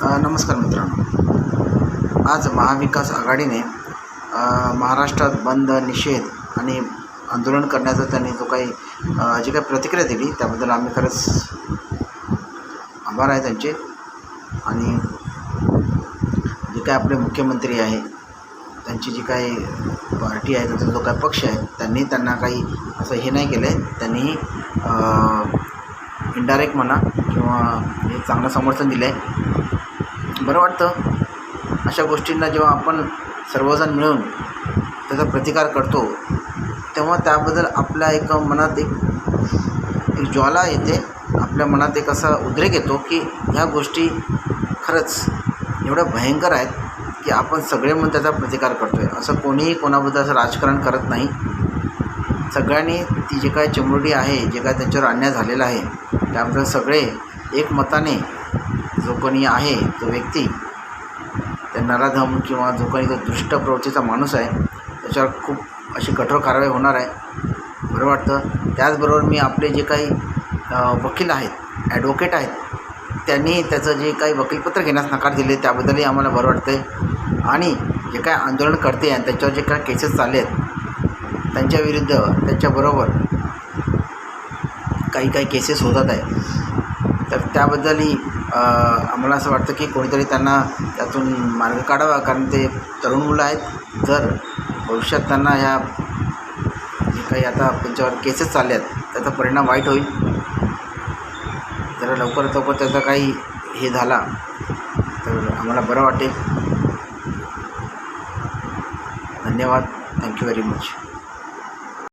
नमस्कार मित्रांनो, आज महाविकास आघाडीने महाराष्ट्रात बंद, निषेध आणि आंदोलन करण्याचा त्यांनी जो काही जी काही प्रतिक्रिया दिली त्याबद्दल आम्ही खरंच आभार आहे त्यांचे. आणि जे काय आपले मुख्यमंत्री आहे, त्यांची जी काही पार्टी आहे, त्यांचा जो काही पक्ष आहे, त्यांना काही असं हे नाही केलं आहे. त्यांनी इनडायरेक्ट म्हणा किंवा हे चांगलं समर्थन दिलं आहे. बरं वाटतं अशा गोष्टींना जेव्हा आपण सर्वजण मिळून त्याचा प्रतिकार करतो तेव्हा त्याबद्दल आपल्या एक मनात एक ज्वाला येते, आपल्या मनात एक असा उद्रेक येतो की ह्या गोष्टी खरंच एवढ्या भयंकर आहेत की आपण सगळे म्हणून त्याचा प्रतिकार करतो आहे. असं कोणीही कोणाबद्दल असं राजकारण करत नाही. सगळ्यांनी ती जे काय चिमुरडी आहे, जे काय त्यांच्यावर अन्याय झालेला आहे, त्याबद्दल सगळे एकमताने जो कोणी आहे तो व्यक्ती, त्या नराधम किंवा जो काही तो दुष्ट प्रवृत्तीचा माणूस आहे त्याच्यावर खूप अशी कठोर कारवाई होणार आहे. बरं वाटतं. त्याचबरोबर मी आपले जे काही वकील आहेत, ॲडव्होकेट आहेत, त्यांनी त्याचं जे काही वकीलपत्र घेण्यास नकार दिले त्याबद्दलही आम्हाला बरं वाटतं आहे. आणि जे काय आंदोलनकर्ते आहेत त्याच्यावर जे काय केसेस चालले आहेत त्यांच्याविरुद्ध, त्यांच्याबरोबर काही केसेस होतात आहे, तर त्याबद्दलही आम्हाला असं वाटतं की कोणीतरी त्यांना त्यातून मार्ग काढावा. कारण ते तरुण मुलं आहेत. जर भविष्यात त्यांना ह्या जे काही आता त्यांच्यावर केसेस चालले आहेत त्याचा परिणाम वाईट होईल. जरा लवकरात लवकर त्याचा काही हे झाला तर आम्हाला बरं वाटेल. धन्यवाद. Thank you very much.